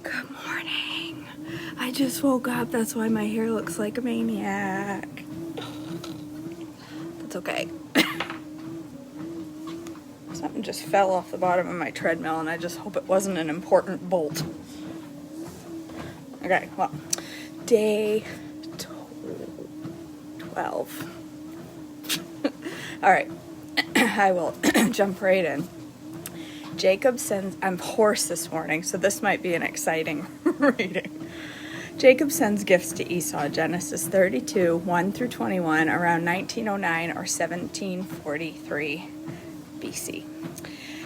Good morning. I just woke up. That's why my hair looks like a maniac. That's okay. Something just fell off the bottom of my treadmill, and I just hope it wasn't an important bolt. Okay, well, day 12. All right, I will jump right in. Jacob sends, I'm hoarse this morning, so this might be an exciting reading. Jacob sends gifts to Esau, Genesis 32, 1 through 21, around 1909 or 1743 BC.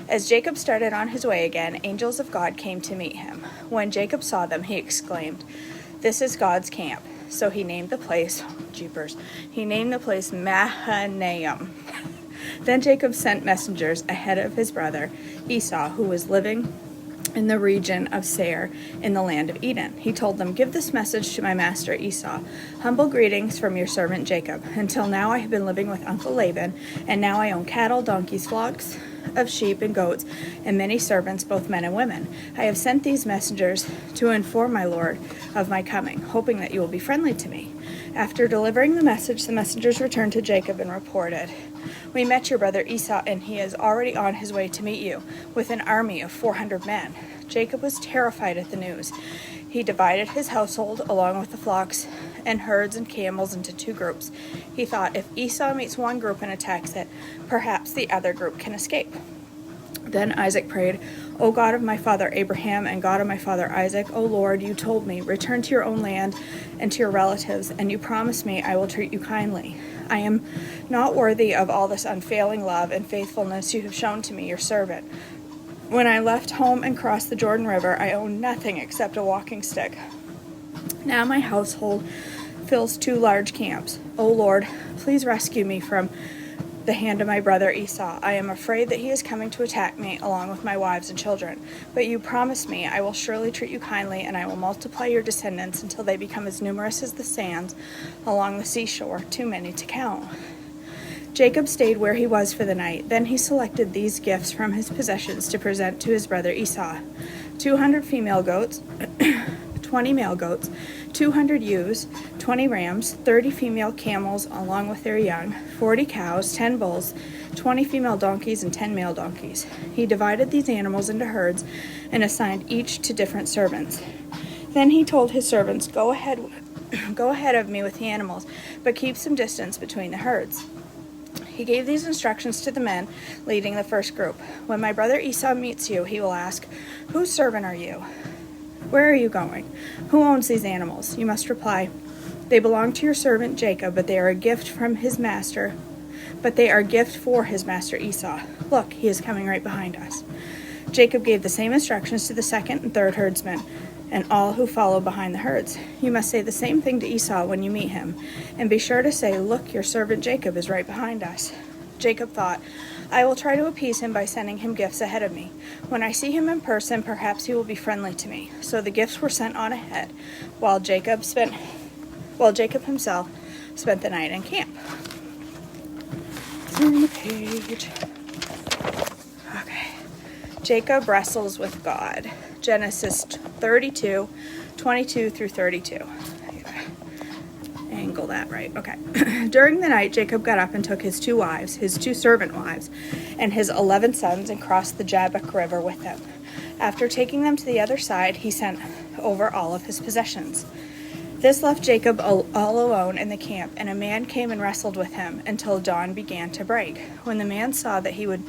As Jacob started on his way again, angels of God came to meet him. When Jacob saw them, he exclaimed, "This is God's camp." So he named the place, Mahanaim. Then Jacob sent messengers ahead of his brother Esau, who was living in the region of Seir in the land of Eden. He told them, "Give this message to my master Esau. Humble greetings from your servant Jacob. Until now I have been living with Uncle Laban, and now I own cattle, donkeys, flocks of sheep and goats, and many servants, both men and women. I have sent these messengers to inform my lord of my coming, hoping that you will be friendly to me." After delivering the message, the messengers returned to Jacob and reported, "We met your brother Esau, and he is already on his way to meet you, with an army of 400 men. Jacob was terrified at the news. He divided his household, along with the flocks and herds and camels, into two groups. He thought, if Esau meets one group and attacks it, perhaps the other group can escape. Then Isaac prayed, "O God of my father Abraham and God of my father Isaac, O Lord, you told me, return to your own land and to your relatives, and you promised me I will treat you kindly. I am not worthy of all this unfailing love and faithfulness you have shown to me, your servant. When I left home and crossed the Jordan River, I owned nothing except a walking stick. Now my household fills two large camps. O Lord, please rescue me from the hand of my brother Esau. I am afraid that he is coming to attack me along with my wives and children. But you promised me I will surely treat you kindly, and I will multiply your descendants until they become as numerous as the sands along the seashore, too many to count." Jacob stayed where he was for the night. Then he selected these gifts from his possessions to present to his brother Esau: 200 female goats, 20 male goats, 200 ewes, 20 rams, 30 female camels along with their young, 40 cows, 10 bulls, 20 female donkeys, and 10 male donkeys. He divided these animals into herds and assigned each to different servants. Then he told his servants, Go ahead of me with the animals, but keep some distance between the herds." He gave these instructions to the men leading the first group. "When my brother Esau meets you, he will ask, 'Whose servant are you? Where are you going? Who owns these animals?' You must reply, 'They belong to your servant Jacob, but they are a gift for his master Esau. Look, he is coming right behind us.'" Jacob gave the same instructions to the second and third herdsmen and all who follow behind the herds. "You must say the same thing to Esau when you meet him, and be sure to say, 'Look, your servant Jacob is right behind us.'" Jacob thought, "I will try to appease him by sending him gifts ahead of me. When I see him in person, perhaps he will be friendly to me." So the gifts were sent on ahead, while Jacob himself spent the night in camp. Turn the page. Okay. Jacob wrestles with God. Genesis 32, 22 through 32. Angle that right. Okay. During the night, Jacob got up and took his two wives, his two servant wives, and his 11 sons, and crossed the Jabbok River with them. After taking them to the other side, he sent over all of his possessions. This left Jacob all alone in the camp, and a man came and wrestled with him until dawn began to break. When the man saw that he would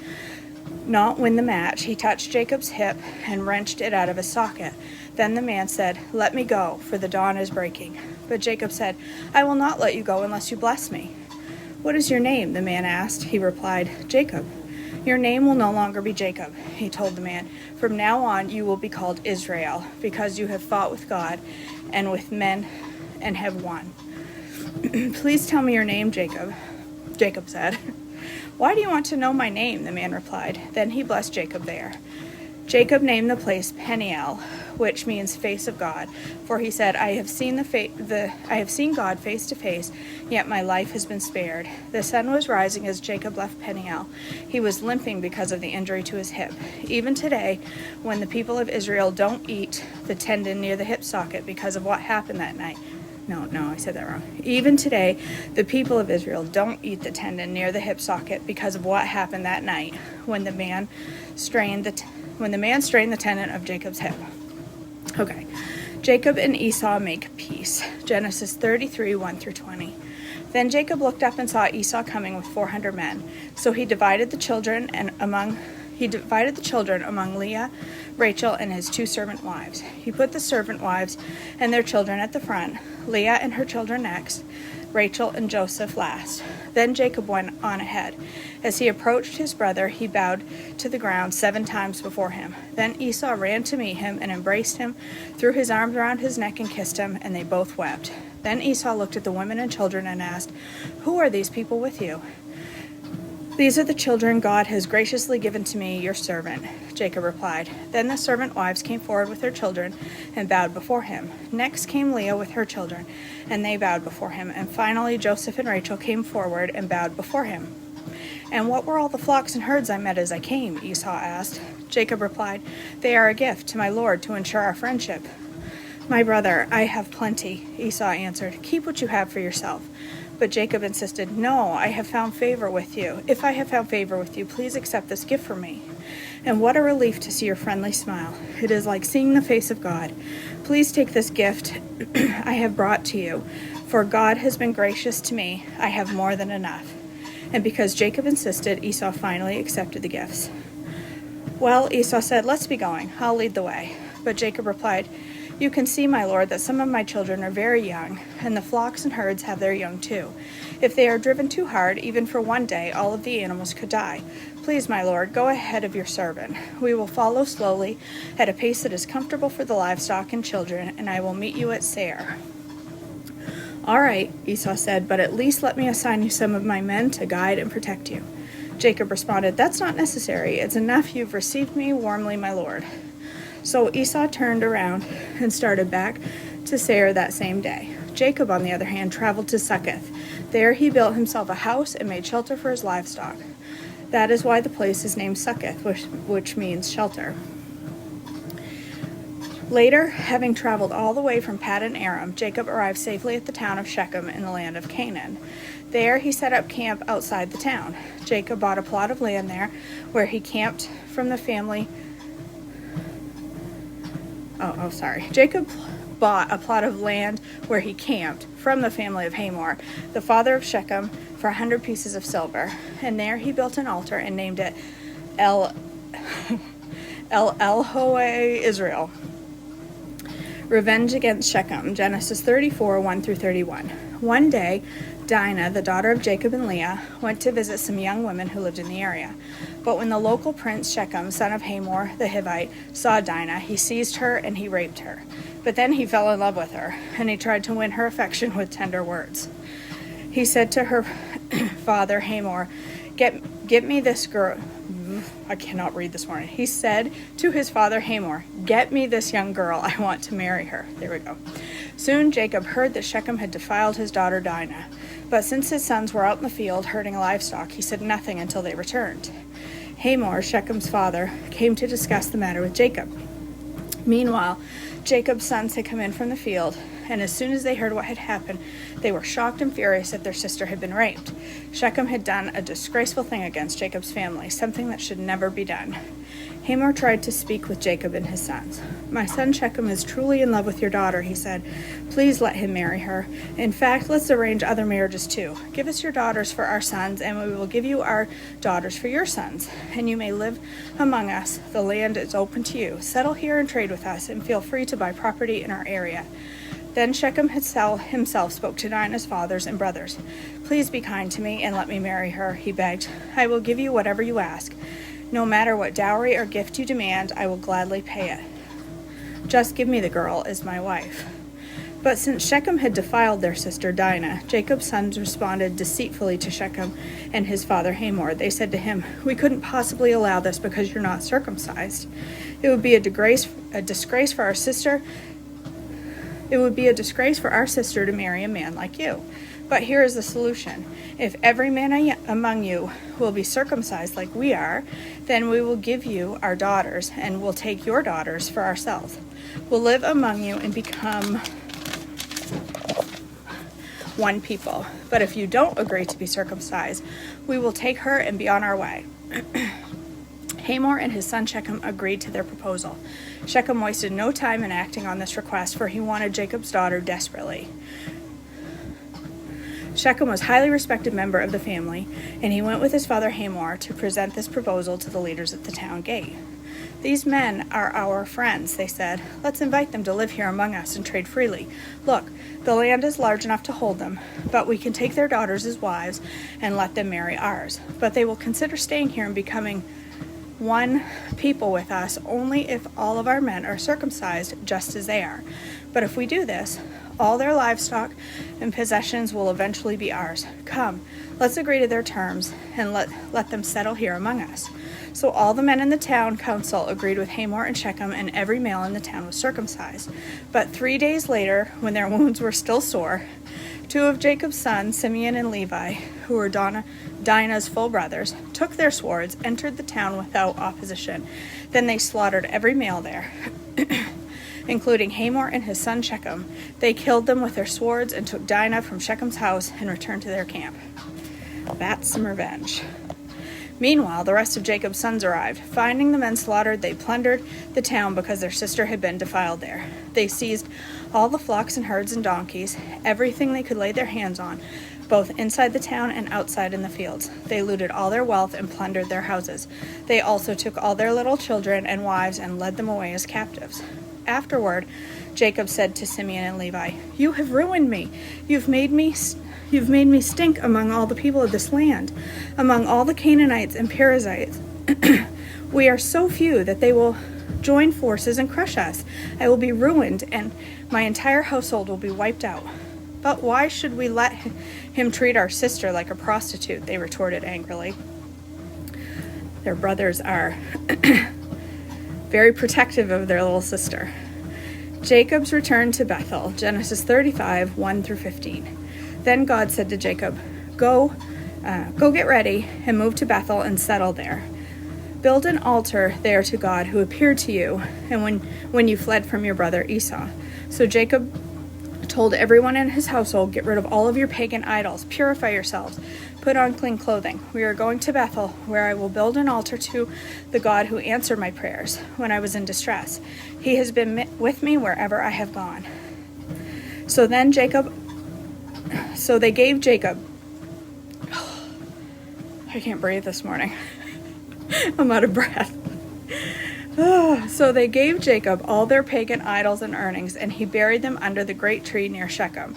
not win the match, he touched Jacob's hip and wrenched it out of his socket. Then the man said, "Let me go, for the dawn is breaking." But Jacob said, "I will not let you go unless you bless me." "What is your name?" the man asked. He replied, "Jacob." "Your name will no longer be Jacob," he told the man. "From now on you will be called Israel, because you have fought with God and with men and have won." "Please tell me your name, Jacob," Jacob said. "Why do you want to know my name?" the man replied. Then he blessed Jacob there. Jacob named the place Peniel, which means face of God, for he said, I have seen God face to face, yet my life has been spared. The sun was rising as Jacob left Peniel. He was limping because of the injury to his hip. Even today, when the people of Israel don't eat the tendon near the hip socket because of what happened that night. No, I said that wrong. Even today, the people of Israel don't eat the tendon near the hip socket because of what happened that night when the man strained the tendon of Jacob's hip. Okay. Jacob and Esau make peace. Genesis 33, 1-20. Then Jacob looked up and saw Esau coming with 400 men. So he divided the children among Leah, Rachel, and his 2 servant wives. He put the servant wives and their children at the front, Leah and her children next, Rachel and Joseph last. Then Jacob went on ahead. As he approached his brother, he bowed to the ground 7 times before him. Then Esau ran to meet him and embraced him, threw his arms around his neck and kissed him, and they both wept. Then Esau looked at the women and children and asked, Who are these people with you? These are the children God has graciously given to me, your servant, Jacob replied. Then the servant wives came forward with their children and bowed before him. Next came Leah with her children, and they bowed before him. And finally Joseph and Rachel came forward and bowed before him. And what were all the flocks and herds I met as I came? Esau asked. Jacob replied, They are a gift to my Lord to ensure our friendship. My brother, I have plenty, Esau answered. Keep what you have for yourself. But Jacob insisted, No, I have found favor with you. If I have found favor with you, please accept this gift from me. And what a relief to see your friendly smile. It is like seeing the face of God. Please take this gift I have brought to you, for God has been gracious to me. I have more than enough. And because Jacob insisted, Esau finally accepted the gifts. Well, Esau said, Let's be going. I'll lead the way. But Jacob replied, You can see, my lord, that some of my children are very young, and the flocks and herds have their young too. If they are driven too hard, even for one day, all of the animals could die. Please, my lord, go ahead of your servant. We will follow slowly, at a pace that is comfortable for the livestock and children, and I will meet you at Seir. All right, Esau said, but at least let me assign you some of my men to guide and protect you. Jacob responded, That's not necessary. It's enough you've received me warmly, my lord. So Esau turned around and started back to Seir that same day. Jacob, on the other hand, traveled to Succoth. There he built himself a house and made shelter for his livestock. That is why the place is named Succoth, which means shelter. Later, having traveled all the way from Paddan Aram, Jacob arrived safely at the town of Shechem in the land of Canaan. There he set up camp outside the town. Jacob bought a plot of land there where he camped from the family. Jacob bought a plot of land where he camped from the family of Hamor, the father of Shechem, for 100 pieces of silver. And there he built an altar and named it El Elohe Israel. Revenge against Shechem, Genesis 34, 1-31. One day, Dinah, the daughter of Jacob and Leah, went to visit some young women who lived in the area. But when the local prince Shechem, son of Hamor the Hivite, saw Dinah, he seized her and he raped her. But then he fell in love with her, and he tried to win her affection with tender words. He said to her father Hamor, Get me this girl. I cannot read this morning. He said to his father Hamor, Get me this young girl. I want to marry her. There we go. Soon Jacob heard that Shechem had defiled his daughter Dinah. But since his sons were out in the field herding livestock, he said nothing until they returned. Hamor, Shechem's father, came to discuss the matter with Jacob. Meanwhile, Jacob's sons had come in from the field, and as soon as they heard what had happened, they were shocked and furious that their sister had been raped. Shechem had done a disgraceful thing against Jacob's family, something that should never be done. Hamor tried to speak with Jacob and his sons. My son Shechem is truly in love with your daughter, he said. Please let him marry her. In fact, let's arrange other marriages too. Give us your daughters for our sons, and we will give you our daughters for your sons. And you may live among us. The land is open to you. Settle here and trade with us, and feel free to buy property in our area. Then Shechem himself spoke to Dinah's fathers and brothers. Please be kind to me and let me marry her, he begged. I will give you whatever you ask. No matter what dowry or gift you demand, I will gladly pay it. Just give me the girl as my wife. But since Shechem had defiled their sister Dinah, Jacob's sons responded deceitfully to Shechem and his father Hamor. They said to him, We couldn't possibly allow this because you're not circumcised. It would be a disgrace for our sister. It would be a disgrace for our sister to marry a man like you. But here is the solution. If every man among you will be circumcised like we are, then we will give you our daughters, and we'll take your daughters for ourselves. We'll live among you and become one people. But if you don't agree to be circumcised, we will take her and be on our way. Hamor and his son Shechem agreed to their proposal. Shechem wasted no time in acting on this request, for he wanted Jacob's daughter desperately. Shechem was a highly respected member of the family, and he went with his father Hamor to present this proposal to the leaders at the town gate. These men are our friends, they said. Let's invite them to live here among us and trade freely. Look, the land is large enough to hold them, but we can take their daughters as wives and let them marry ours. But they will consider staying here and becoming one people with us only if all of our men are circumcised just as they are. But if we do this, all their livestock and possessions will eventually be ours. Come, let's agree to their terms and let them settle here among us. So all the men in the town council agreed with Hamor and Shechem, and every male in the town was circumcised. But 3 days later, when their wounds were still sore, 2 of Jacob's sons, Simeon and Levi, who were Dinah's full brothers, took their swords, entered the town without opposition. Then they slaughtered every male there, including Hamor and his son Shechem. They killed them with their swords and took Dinah from Shechem's house and returned to their camp. That's some revenge. Meanwhile, the rest of Jacob's sons arrived. Finding the men slaughtered, they plundered the town because their sister had been defiled there. They seized all the flocks and herds and donkeys, everything they could lay their hands on, both inside the town and outside in the fields. They looted all their wealth and plundered their houses. They also took all their little children and wives and led them away as captives. Afterward, Jacob said to Simeon and Levi, "You have ruined me. You've made me stink among all the people of this land, among all the Canaanites and Perizzites. We are so few that they will join forces and crush us. I will be ruined, and my entire household will be wiped out." "But why should we let him treat our sister like a prostitute?" they retorted angrily. Their brothers are very protective of their little sister. Jacob's return to Bethel, Genesis 35, 1-15. Then God said to Jacob, Go get ready and move to Bethel and settle there. Build an altar there to God who appeared to you and when you fled from your brother Esau. So Jacob told everyone in his household, "Get rid of all of your pagan idols, purify yourselves, put on clean clothing. We are going to Bethel, where I will build an altar to the God who answered my prayers when I was in distress. He has been with me wherever I have gone." So they gave Jacob, I can't breathe this morning. I'm out of breath. So they gave Jacob all their pagan idols and earnings, and he buried them under the great tree near Shechem.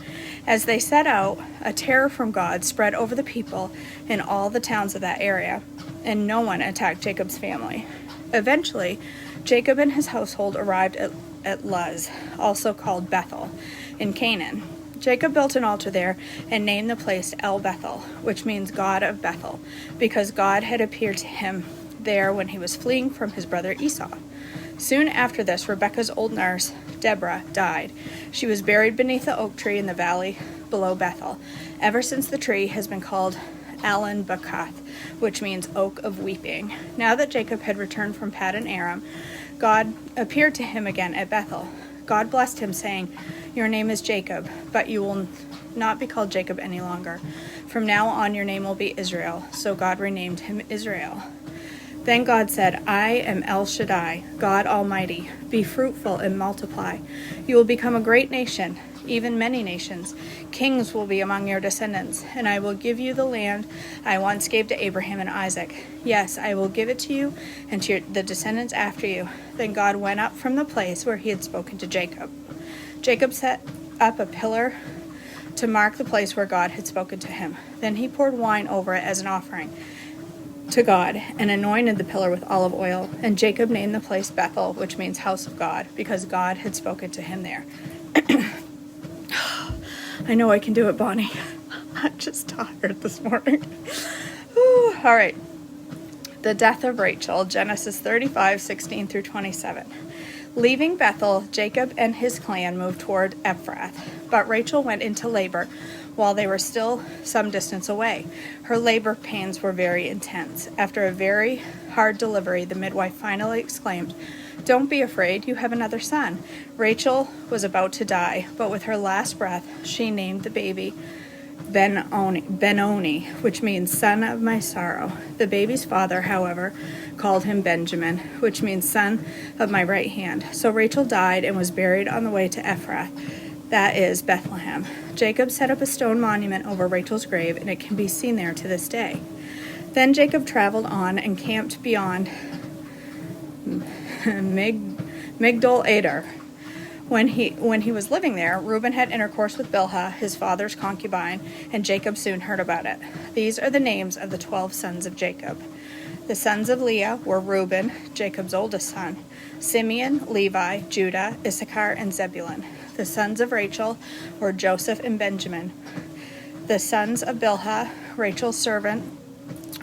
As they set out, a terror from God spread over the people in all the towns of that area, and no one attacked Jacob's family. Eventually, Jacob and his household arrived at Luz, also called Bethel, in Canaan. Jacob built an altar there and named the place El Bethel, which means God of Bethel, because God had appeared to him there when he was fleeing from his brother Esau. Soon after this, Rebekah's old nurse, Deborah, died. She was buried beneath the oak tree in the valley below Bethel. Ever since, the tree has been called Alon Bakath, which means oak of weeping. Now that Jacob had returned from Paddan Aram, God appeared to him again at Bethel. God blessed him, saying, "Your name is Jacob, but you will not be called Jacob any longer. From now on your name will be Israel." So God renamed him Israel. Then God said, "I am El Shaddai, God Almighty. Be fruitful and multiply. You will become a great nation, even many nations. Kings will be among your descendants, and I will give you the land I once gave to Abraham and Isaac. Yes, I will give it to you and to the descendants after you." Then God went up from the place where he had spoken to Jacob. Jacob set up a pillar to mark the place where God had spoken to him. Then he poured wine over it as an offering to God and anointed the pillar with olive oil. And Jacob named the place Bethel, which means house of God, because God had spoken to him there. I know I can do it, Bonnie. I'm just tired this morning. All right. The death of Rachel, Genesis 35:16 through 27. Leaving Bethel, Jacob and his clan moved toward Ephrath, but Rachel went into labor while they were still some distance away. Her labor pains were very intense. After a very hard delivery, the midwife finally exclaimed, "Don't be afraid, you have another son." Rachel was about to die, but with her last breath, she named the baby Benoni, which means son of my sorrow. The baby's father, however, called him Benjamin, which means son of my right hand. So Rachel died and was buried on the way to Ephrath, that is Bethlehem. Jacob set up a stone monument over Rachel's grave, and it can be seen there to this day. Then Jacob traveled on and camped beyond Migdol Eder. When he was living there, Reuben had intercourse with Bilhah, his father's concubine, and Jacob soon heard about it. These are the names of the 12 sons of Jacob. The sons of Leah were Reuben, Jacob's oldest son, Simeon, Levi, Judah, Issachar, and Zebulun. The sons of Rachel were Joseph and Benjamin. The sons of Bilhah, Rachel's servant,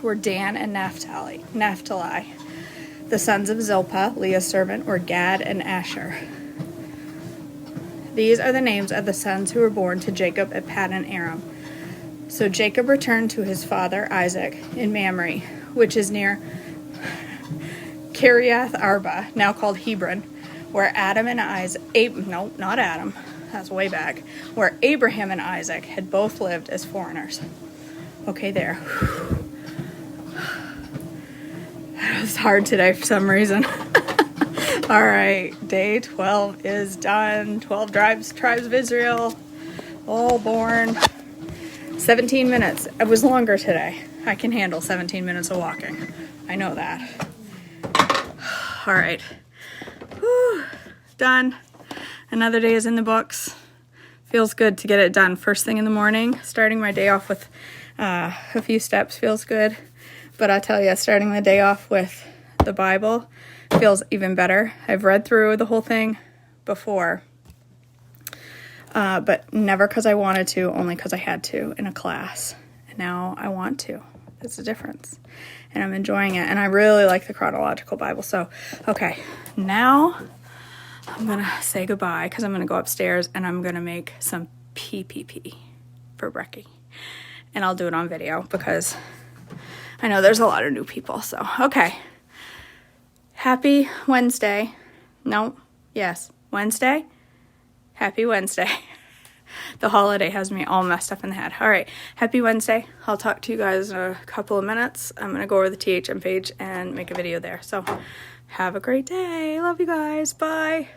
were Dan and Naphtali. The sons of Zilpah, Leah's servant, were Gad and Asher. These are the names of the sons who were born to Jacob at Paddan Aram. So Jacob returned to his father Isaac in Mamre, which is near Kiriath Arba, now called Hebron, where where Abraham and Isaac had both lived as foreigners. Okay, there. That was hard today for some reason. All right, day 12 is done. 12 tribes of Israel, all born. 17 minutes. It was longer today. I can handle 17 minutes of walking. I know that. All right. Whew. Done. Another day is in the books. Feels good to get it done first thing in the morning. Starting my day off with a few steps feels good. But I tell you, starting the day off with the Bible feels even better. I've read through the whole thing before, but never because I wanted to, only because I had to in a class. And now I want to. That's the difference. And I'm enjoying it. And I really like the chronological Bible. So, okay, now I'm going to say goodbye because I'm going to go upstairs and I'm going to make some PPP for Brecky. And I'll do it on video because I know there's a lot of new people. So, okay. Happy Wednesday. No, yes, Wednesday. Happy Wednesday. The holiday has me all messed up in the head. All right, happy Wednesday. I'll talk to you guys in a couple of minutes. I'm going to go over the THM page and make a video there. So have a great day. Love you guys. Bye.